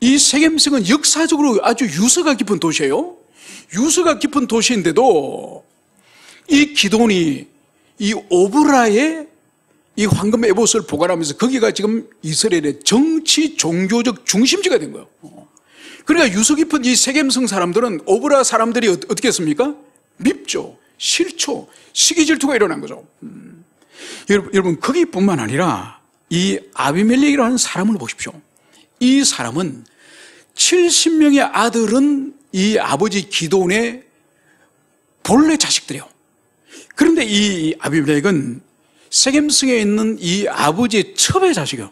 A: 이 세겜성은 역사적으로 아주 유서가 깊은 도시예요. 유서가 깊은 도시인데도 이 기돈이 이 오브라의 이 황금 에봇을 보관하면서 거기가 지금 이스라엘의 정치 종교적 중심지가 된 거예요. 그러니까 유서 깊은 이 세겜성 사람들은 오브라 사람들이 어떻게 했습니까? 밉죠, 싫죠, 시기질투가 일어난 거죠. 여러분 거기뿐만 아니라 이 아비멜렉이라는 사람을 보십시오. 이 사람은 70명의 아들은 이 아버지 기돈의 본래 자식들이에요. 그런데 이 아비멜렉은 세겜성에 있는 이 아버지의 첩의 자식이에요.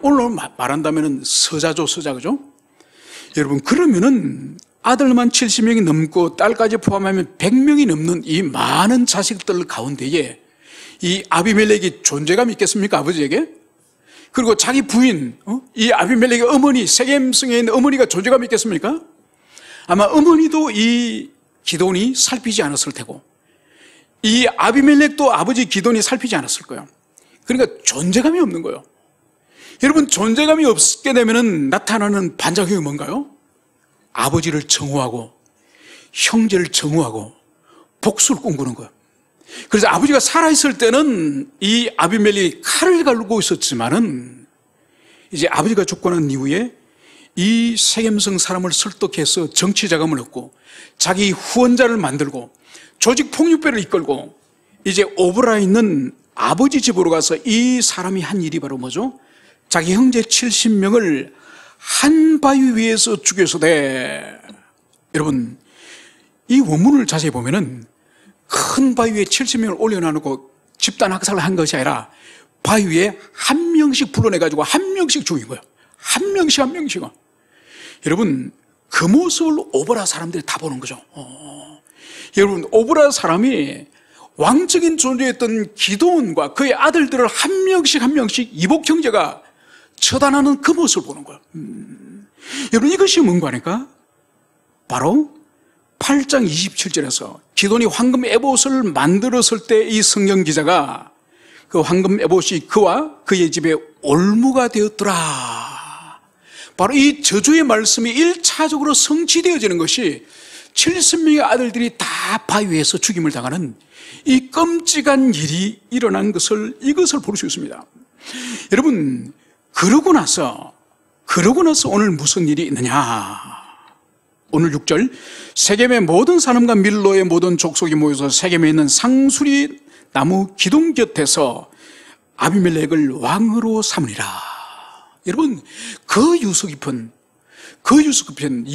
A: 오늘 말한다면 서자죠, 서자, 그죠? 여러분 그러면은 아들만 70명이 넘고 딸까지 포함하면 100명이 넘는 이 많은 자식들 가운데에 이 아비멜렉이 존재감이 있겠습니까? 아버지에게? 그리고 자기 부인, 이 아비멜렉의 어머니, 세겜성에 있는 어머니가 존재감이 있겠습니까? 아마 어머니도 이 기돈이 살피지 않았을 테고 이 아비멜렉도 아버지 기돈이 살피지 않았을 거예요. 그러니까 존재감이 없는 거예요. 여러분 존재감이 없게 되면 나타나는 반작용이 뭔가요? 아버지를 정오하고 형제를 정오하고 복수를 꿈꾸는 거예요. 그래서 아버지가 살아있을 때는 이 아비멜렉이 칼을 갈고 있었지만은 이제 아버지가 죽고 난 이후에 이 세겜성 사람을 설득해서 정치 자금을 얻고 자기 후원자를 만들고 조직 폭력배를 이끌고 이제 오브라에 있는 아버지 집으로 가서 이 사람이 한 일이 바로 뭐죠? 자기 형제 70명을 한 바위 위에서 죽여서대. 여러분 이 원문을 자세히 보면은 큰 바위 위에 70명을 올려놔놓고 집단 학살을 한 것이 아니라 바위 위에 한 명씩 불러내가지고 한 명씩 죽인 거예요. 한 명씩 한 명씩은. 여러분 그 모습을 오보라 사람들이 다 보는 거죠. 여러분 오보라 사람이 왕적인 존재였던 기드온과 그의 아들들을 한 명씩 한 명씩 이복 형제가 처단하는 그 모습을 보는 거예요. 여러분 이것이 뭔가 하니까 바로 8장 27절에서 기돈이 황금 에봇을 만들었을 때 이 성경 기자가 그 황금 에봇이 그와 그의 집에 올무가 되었더라. 바로 이 저주의 말씀이 1차적으로 성취되어지는 것이 70명의 아들들이 다 바위에서 죽임을 당하는 이 끔찍한 일이 일어난 것을 이것을 볼 수 있습니다. 여러분 그러고 나서 오늘 무슨 일이 있느냐? 오늘 6절 세겜의 모든 사람과 밀로의 모든 족속이 모여서 세겜에 있는 상수리 나무 기둥 곁에서 아비멜렉을 왕으로 삼으리라. 여러분 그 유서 깊은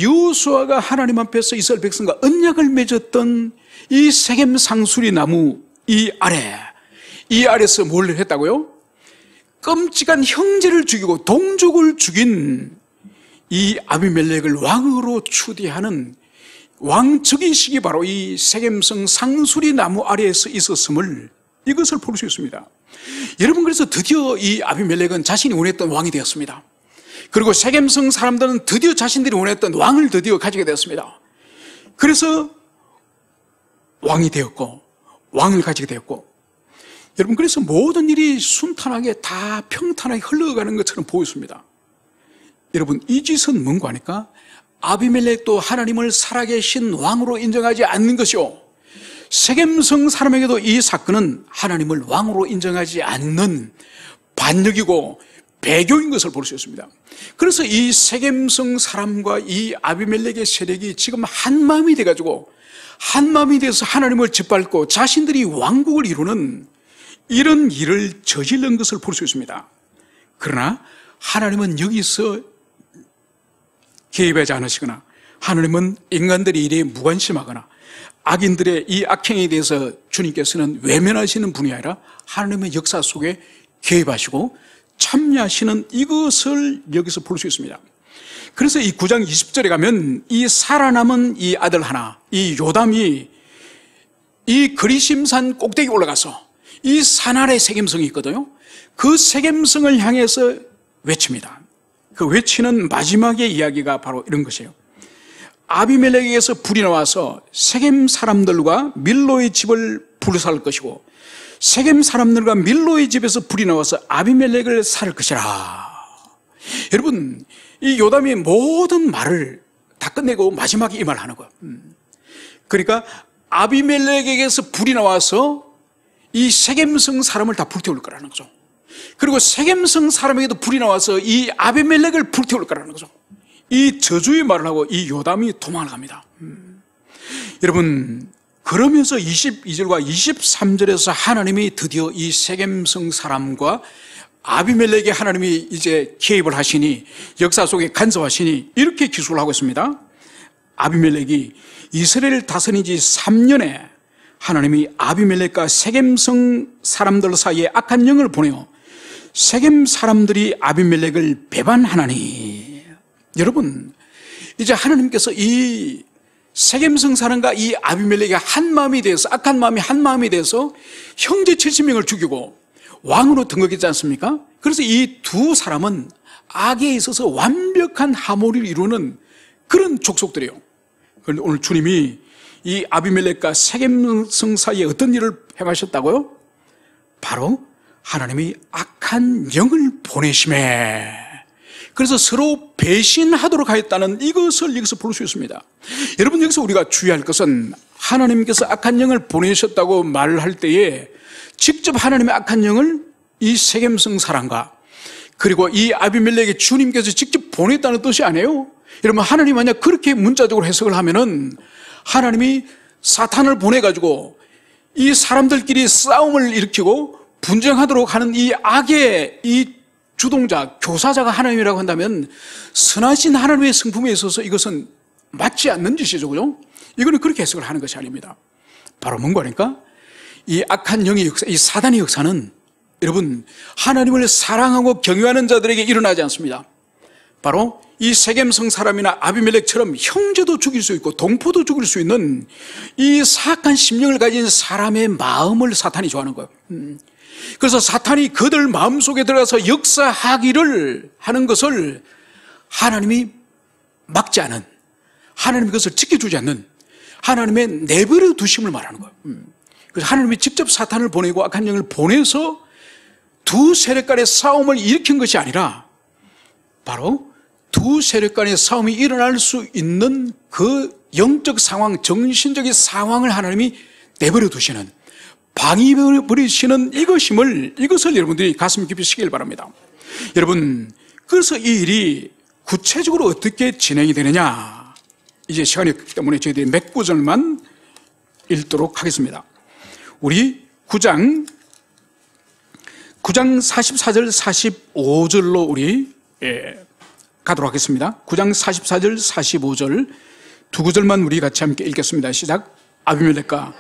A: 여호수아가 하나님 앞에서 이스라엘 백성과 언약을 맺었던 이 세겜 상수리 나무 이 아래서 뭘 했다고요? 끔찍한 형제를 죽이고 동족을 죽인 이 아비멜렉을 왕으로 추대하는 왕적인식이 바로 이 세겜성 상수리 나무 아래에서 있었음을 이것을 볼 수 있습니다. 여러분, 그래서 드디어 이 아비멜렉은 자신이 원했던 왕이 되었습니다. 그리고 세겜성 사람들은 드디어 자신들이 원했던 왕을 드디어 가지게 되었습니다. 그래서 왕이 되었고 왕을 가지게 되었고, 여러분, 그래서 모든 일이 순탄하게 다 평탄하게 흘러가는 것처럼 보였습니다. 여러분, 이 짓은 뭔가 하니까 아비멜렉도 하나님을 살아계신 왕으로 인정하지 않는 것이요, 세겜성 사람에게도 이 사건은 하나님을 왕으로 인정하지 않는 반역이고 배교인 것을 볼 수 있습니다. 그래서 이 세겜성 사람과 이 아비멜렉의 세력이 지금 한마음이 돼가지고 한마음이 돼서 하나님을 짓밟고 자신들이 왕국을 이루는 이런 일을 저지른 것을 볼 수 있습니다. 그러나 하나님은 여기서 개입하지 않으시거나, 하나님은 인간들의 일에 무관심하거나 악인들의 이 악행에 대해서 주님께서는 외면하시는 분이 아니라 하나님의 역사 속에 개입하시고 참여하시는 이것을 여기서 볼 수 있습니다. 그래서 이 9장 20절에 가면 이 살아남은 이 아들 하나, 이 요담이 이 그리심산 꼭대기에 올라가서 이 산 아래 세겜성이 있거든요. 그 세겜성을 향해서 외칩니다. 그 외치는 마지막의 이야기가 바로 이런 것이에요. 아비멜렉에게서 불이 나와서 세겜 사람들과 밀로의 집을 불살을 것이고, 세겜 사람들과 밀로의 집에서 불이 나와서 아비멜렉을 살 것이라. 여러분, 이 요담이 모든 말을 다 끝내고 마지막에 이 말을 하는 거예요. 그러니까 아비멜렉에게서 불이 나와서 이 세겜성 사람을 다 불태울 거라는 거죠. 그리고 세겜성 사람에게도 불이 나와서 이 아비멜렉을 불태울 거라는 거죠. 이 저주의 말을 하고 이 요담이 도망을 갑니다. 여러분, 그러면서 22절과 23절에서 하나님이 드디어 이 세겜성 사람과 아비멜렉의 하나님이 이제 개입을 하시니, 역사 속에 간섭하시니 이렇게 기술을 하고 있습니다. 아비멜렉이 이스라엘 다스린 지 3년에 하나님이 아비멜렉과 세겜성 사람들 사이에 악한 영을 보내어 세겜 사람들이 아비멜렉을 배반하나니. 여러분, 이제 하나님께서 이 세겜성 사람과 이 아비멜렉의 한 마음이 돼서, 악한 마음이 한 마음이 돼서 형제 70명을 죽이고 왕으로 등극했지 않습니까? 그래서 이 두 사람은 악에 있어서 완벽한 하모니를 이루는 그런 족속들이에요. 그런데 오늘 주님이 이 아비멜렉과 세겜성 사이에 어떤 일을 행하셨다고요? 바로 하나님이 악한 영을 보내심에, 그래서 서로 배신하도록 하였다는 이것을 여기서 볼 수 있습니다. 여러분, 여기서 우리가 주의할 것은 하나님께서 악한 영을 보내셨다고 말을 할 때에 직접 하나님의 악한 영을 이 세겜성 사람과 그리고 이 아비멜렉의 주님께서 직접 보냈다는 뜻이 아니에요. 여러분, 하나님 만약 그렇게 문자적으로 해석을 하면은 하나님이 사탄을 보내가지고 이 사람들끼리 싸움을 일으키고 분쟁하도록 하는 이 악의 이 주동자, 교사자가 하나님이라고 한다면 선하신 하나님의 성품에 있어서 이것은 맞지 않는 짓이죠, 그죠? 이거는 그렇게 해석을 하는 것이 아닙니다. 바로 뭔가 하니까 이 악한 영의 역사, 이 사단의 역사는 여러분, 하나님을 사랑하고 경외하는 자들에게 일어나지 않습니다. 바로 이 세겜성 사람이나 아비멜렉처럼 형제도 죽일 수 있고 동포도 죽일 수 있는 이 사악한 심령을 가진 사람의 마음을 사탄이 좋아하는 거예요. 그래서 사탄이 그들 마음속에 들어가서 역사하기를 하는 것을 하나님이 막지 않은, 하나님이 그것을 지켜주지 않는 하나님의 내버려 두심을 말하는 거예요. 그래서 하나님이 직접 사탄을 보내고 악한 영을 보내서 두 세력 간의 싸움을 일으킨 것이 아니라 바로 두 세력 간의 싸움이 일어날 수 있는 그 영적 상황, 정신적인 상황을 하나님이 내버려 두시는, 방해버리시는 이것을 여러분들이 가슴 깊이 새기길 바랍니다. 여러분, 그래서 이 일이 구체적으로 어떻게 진행이 되느냐, 이제 시간이 없기 때문에 저희들이 몇 구절만 읽도록 하겠습니다. 우리 9장 44절 45절로 우리 가도록 하겠습니다. 9장 44절 45절 두 구절만 우리 같이 함께 읽겠습니다. 시작. 아비멜렉과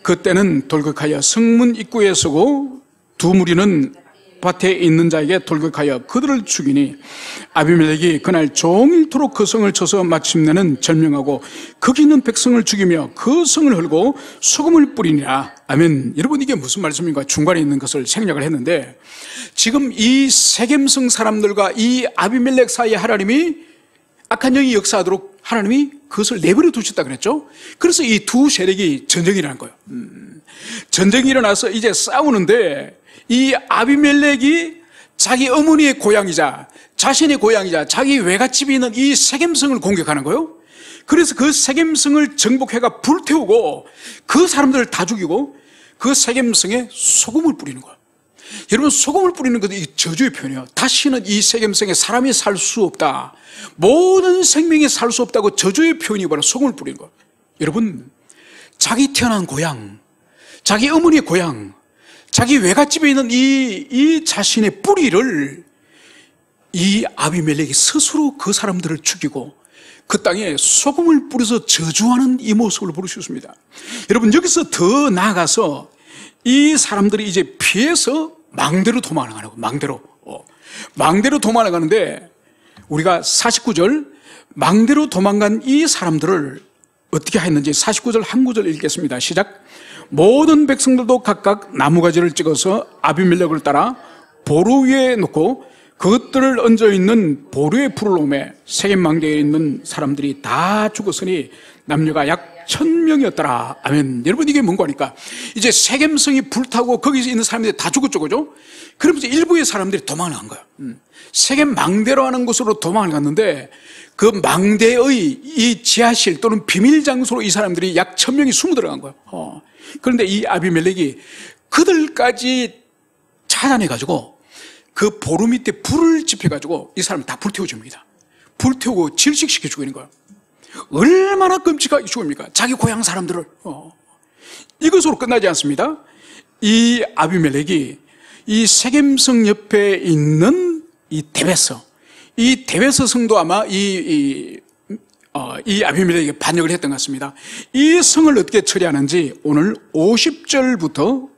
A: 그때는 돌격하여 성문 입구에 서고 두 무리는 밭에 있는 자에게 돌격하여 그들을 죽이니 아비멜렉이 그날 종일토록 그 성을 쳐서 마침내는 절명하고 거기 있는 백성을 죽이며 그 성을 헐고 소금을 뿌리니라. 아멘. 여러분, 이게 무슨 말씀인가? 중간에 있는 것을 생략을 했는데, 지금 이 세겜성 사람들과 이 아비멜렉 사이에 하나님이 악한 영이 역사하도록 하나님이 그것을 내버려 두셨다 그랬죠. 그래서 이 두 세력이 전쟁이 일어난 거예요. 전쟁이 일어나서 이제 싸우는데, 이 아비멜렉이 자기 어머니의 고향이자 자신의 고향이자 자기 외갓집이 있는 이 세겜성을 공격하는 거예요. 그래서 그 세겜성을 정복해가 불태우고 그 사람들을 다 죽이고 그 세겜성에 소금을 뿌리는 거예요. 여러분, 소금을 뿌리는 것도 이 저주의 표현이에요. 다시는 이 세겜성에 사람이 살 수 없다, 모든 생명이 살 수 없다고 저주의 표현이 바로 소금을 뿌리는 거예요. 여러분, 자기 태어난 고향, 자기 어머니의 고향, 자기 외갓집에 있는 이 자신의 뿌리를 이 아비멜렉이 스스로 그 사람들을 죽이고 그 땅에 소금을 뿌려서 저주하는 이 모습을 볼 수 있습니다. 여러분, 여기서 더 나아가서 이 사람들이 이제 피해서 망대로 도망가는 거예요. 망대로 도망가는데, 우리가 49절 망대로 도망간 이 사람들을 어떻게 했는지 49절 한 구절 읽겠습니다. 시작. 모든 백성들도 각각 나무가지를 찍어서 아비멜렉을 따라 보루 위에 놓고 그것들을 얹어있는 보루에 불을 오매 세겜 망대에 있는 사람들이 다 죽었으니 남녀가 약 1000명이었더라. 아멘. 여러분, 이게 뭔가 하니까 이제 세겜성이 불타고 거기서 있는 사람들이 다 죽었죠, 그죠? 그러면서 일부의 사람들이 도망을 간 거예요. 세겜 망대로 하는 곳으로 도망을 갔는데, 그 망대의 이 지하실 또는 비밀 장소로 이 사람들이 약 1000명이 숨어 들어간 거예요. 그런데 이 아비멜렉이 그들까지 찾아내가지고 그 보루 밑에 불을 지펴가지고 이 사람 다 불태워줍니다. 불태우고 질식시켜 죽이는 거예요. 얼마나 끔찍하게 죽입니까? 자기 고향 사람들을. 이것으로 끝나지 않습니다. 이 아비멜렉이 이 세겜성 옆에 있는 이 데베서, 이 데베서 성도 아마 이 아비멜렉에게 반역을 했던 것 같습니다. 이 성을 어떻게 처리하는지 오늘 50절부터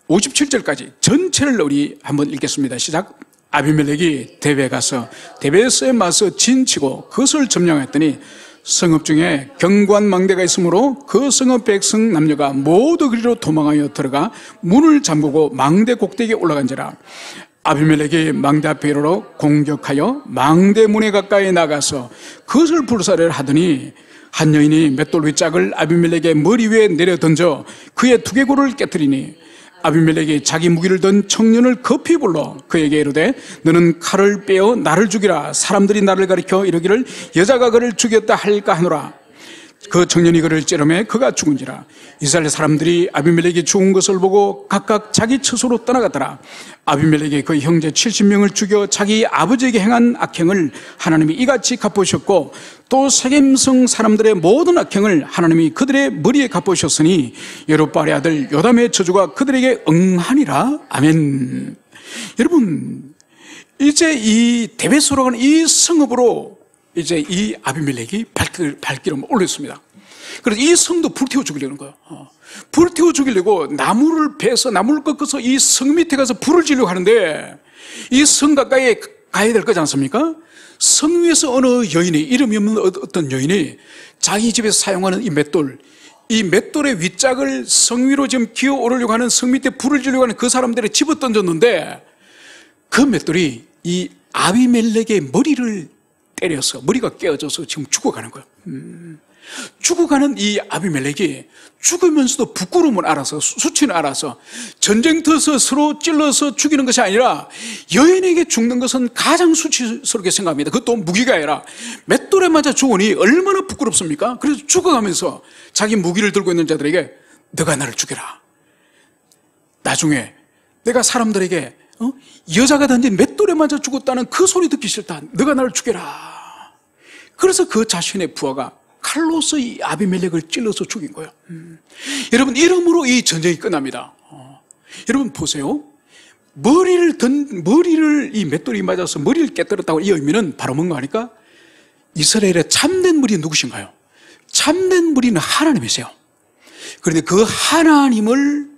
A: 57절까지 전체를 우리 한번 읽겠습니다. 시작. 아비멜렉이 데베에 가서 데베스에 맞서 진치고 그것을 점령했더니 성읍 중에 견고한 망대가 있으므로 그 성읍 백성 남녀가 모두 그리로 도망하여 들어가 문을 잠그고 망대 꼭대기에 올라간지라. 아비멜렉이 망대 앞에 이르러 공격하여 망대 문에 가까이 나가서 그것을 불사를 하더니 한 여인이 맷돌 윗짝을 아비멜렉의 머리 위에 내려 던져 그의 두개골을 깨뜨리니 아비멜렉이 자기 무기를 든 청년을 급히 불러 그에게 이르되 너는 칼을 빼어 나를 죽이라. 사람들이 나를 가리켜 이르기를 여자가 그를 죽였다 할까 하노라. 그 청년이 그를 찌르매 그가 죽은지라. 이스라엘 사람들이 아비멜렉이 죽은 것을 보고 각각 자기 처소로 떠나갔더라. 아비멜렉이 그 형제 70명을 죽여 자기 아버지에게 행한 악행을 하나님이 이같이 갚으셨고 또 세겜성 사람들의 모든 악행을 하나님이 그들의 머리에 갚으셨으니 여룹바알의 아들 요담의 저주가 그들에게 응하니라. 아멘. 여러분, 이제 이 데베소로 하는 이 성읍으로 이제 이 아비멜렉이 발길을 올렸습니다. 그래서 이 성도 불태워 죽이려는 거예요. 불태워 죽이려고 나무를 베서 나무를 꺾어서 이 성 밑에 가서 불을 지르려고 하는데, 이 성 가까이에 가야 될 거지 않습니까? 성 위에서 어느 여인이, 이름이 없는 어떤 여인이 자기 집에서 사용하는 이 맷돌의 윗짝을 성 위로 지금 기어 오르려고 하는, 성 밑에 불을 지르려고 하는 그 사람들을 집어 던졌는데, 그 맷돌이 이 아비멜렉의 머리를 때려서 머리가 깨어져서 지금 죽어가는 거예요. 죽어가는 이 아비멜렉이 죽으면서도 부끄러움을 알아서, 수치를 알아서 전쟁터에서 서로 찔러서 죽이는 것이 아니라 여인에게 죽는 것은 가장 수치스럽게 생각합니다. 그것도 무기가 아니라 맷돌에 맞아 죽으니 얼마나 부끄럽습니까? 그래서 죽어가면서 자기 무기를 들고 있는 자들에게 너가 나를 죽여라. 나중에 내가 사람들에게 여자가 던진 맷돌에 맞아 죽었다는 그 소리 듣기 싫다. 너가 나를 죽여라. 그래서 그 자신의 부하가 칼로서 이 아비멜렉을 찔러서 죽인 거예요. 여러분, 이러므로 이 전쟁이 끝납니다. 여러분 보세요. 머리를 이 맷돌이 맞아서 머리를 깨뜨렸다고, 이 의미는 바로 뭔가 하니까 이스라엘의 참된 머리 누구신가요? 참된 머리는 하나님이세요. 그런데 그 하나님을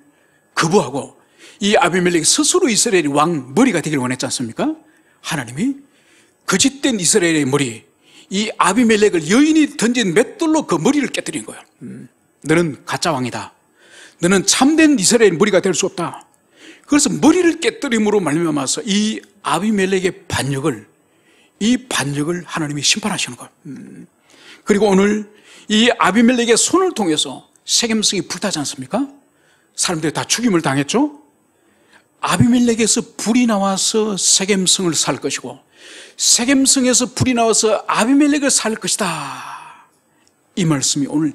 A: 거부하고 이 아비멜렉이 스스로 이스라엘의 왕 머리가 되길 원했지 않습니까? 하나님이 거짓된 이스라엘의 머리, 이 아비멜렉을 여인이 던진 맷돌로 그 머리를 깨뜨린 거예요. 너는 가짜 왕이다. 너는 참된 이스라엘의 머리가 될 수 없다. 그래서 머리를 깨뜨림으로 말미암아서 이 아비멜렉의 반역을 하나님이 심판하시는 거예요. 그리고 오늘 이 아비멜렉의 손을 통해서 세겜성이 불타지 않습니까? 사람들이 다 죽임을 당했죠? 아비멜렉에서 불이 나와서 세겜성을 살 것이고 세겜성에서 불이 나와서 아비멜렉을 살 것이다. 이 말씀이 오늘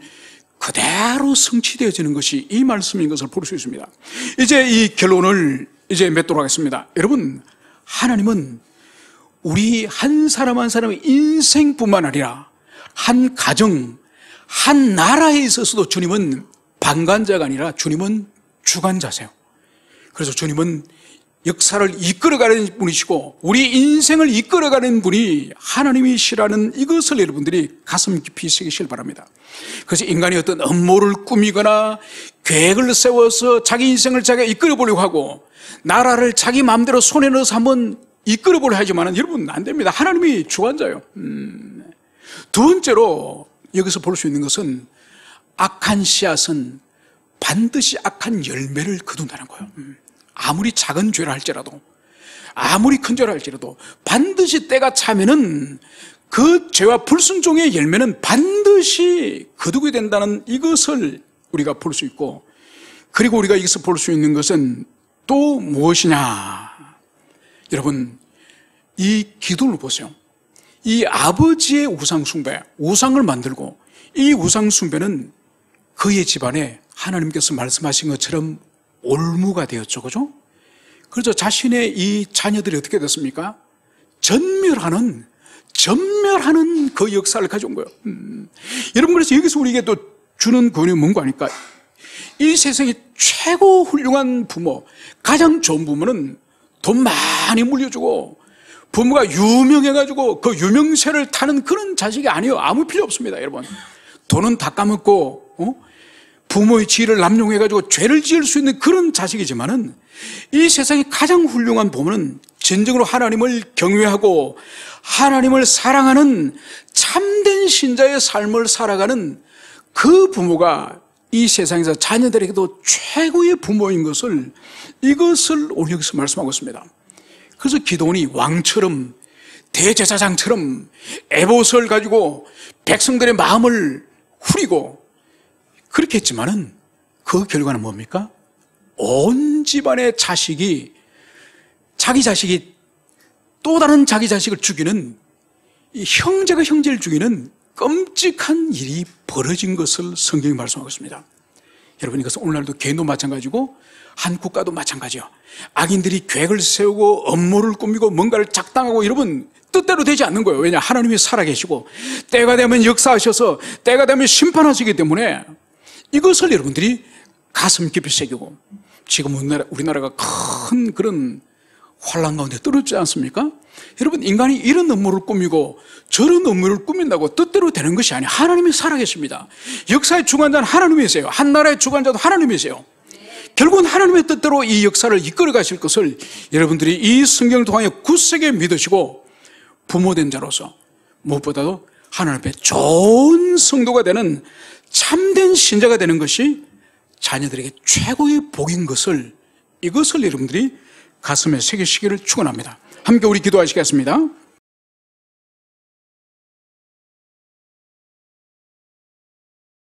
A: 그대로 성취되어지는 것이 이 말씀인 것을 볼 수 있습니다. 이제 이 결론을 맺도록 하겠습니다. 여러분, 하나님은 우리 한 사람 한 사람의 인생뿐만 아니라 한 가정, 한 나라에 있어서도 주님은 방관자가 아니라 주님은 주관자세요. 그래서 주님은 역사를 이끌어가는 분이시고 우리 인생을 이끌어가는 분이 하나님이시라는 이것을 여러분들이 가슴 깊이 새기시길 바랍니다. 그래서 인간이 어떤 음모를 꾸미거나 계획을 세워서 자기 인생을 자기가 이끌어보려고 하고 나라를 자기 마음대로 손에 넣어서 한번 이끌어보려 하지만 여러분 안 됩니다. 하나님이 주관자예요. 두 번째로 여기서 볼 수 있는 것은 악한 씨앗은 반드시 악한 열매를 거둔다는 거예요. 아무리 작은 죄라 할지라도 아무리 큰 죄라 할지라도 반드시 때가 차면은 그 죄와 불순종의 열매는 반드시 거두게 된다는 이것을 우리가 볼 수 있고, 그리고 우리가 여기서 볼 수 있는 것은 또 무엇이냐. 여러분, 이 기도를 보세요. 이 아버지의 우상 숭배, 우상을 만들고 이 우상 숭배는 그의 집안에 하나님께서 말씀하신 것처럼 올무가 되었죠. 그죠? 그래서 자신의 이 자녀들이 어떻게 됐습니까? 전멸하는 그 역사를 가져온 거예요. 여러분, 그래서 여기서 우리에게 또 주는 권유는 뭔가 하니까 이 세상에 최고 훌륭한 부모, 가장 좋은 부모는 돈 많이 물려주고 부모가 유명해가지고 그 유명세를 타는 그런 자식이 아니에요. 아무 필요 없습니다. 여러분, 돈은 다 까먹고 부모의 지위를 남용해가지고 죄를 지을 수 있는 그런 자식이지만은 이 세상에 가장 훌륭한 부모는 진정으로 하나님을 경외하고 하나님을 사랑하는 참된 신자의 삶을 살아가는 그 부모가 이 세상에서 자녀들에게도 최고의 부모인 것을, 이것을 오늘 여기서 말씀하고 있습니다. 그래서 기도원이 왕처럼 대제사장처럼 에봇을 가지고 백성들의 마음을 후리고 그렇게 했지만은 그 결과는 뭡니까? 온 집안의 자식이, 자기 자식이 또 다른 자기 자식을 죽이는, 이 형제가 형제를 죽이는 끔찍한 일이 벌어진 것을 성경이 말씀하고 있습니다. 여러분, 이것은 오늘날도 개인도 마찬가지고 한 국가도 마찬가지예요. 악인들이 계획을 세우고 업무를 꾸미고 뭔가를 작당하고 여러분 뜻대로 되지 않는 거예요. 왜냐? 하나님이 살아계시고 때가 되면 역사하셔서 때가 되면 심판하시기 때문에 이것을 여러분들이 가슴 깊이 새기고, 지금 우리나라가 큰 그런 환란 가운데 떨어지지 않습니까? 여러분, 인간이 이런 업무를 꾸미고 저런 업무를 꾸민다고 뜻대로 되는 것이 아니에요. 하나님이 살아계십니다. 역사의 주관자는 하나님이세요. 한 나라의 주관자도 하나님이세요. 결국은 하나님의 뜻대로 이 역사를 이끌어 가실 것을 여러분들이 이 성경을 통하여 굳세게 믿으시고 부모된 자로서 무엇보다도 하나님 앞에 좋은 성도가 되는 참된 신자가 되는 것이 자녀들에게 최고의 복인 것을, 이것을 여러분들이 가슴에 새기시기를 축원합니다. 함께 우리 기도하시겠습니다.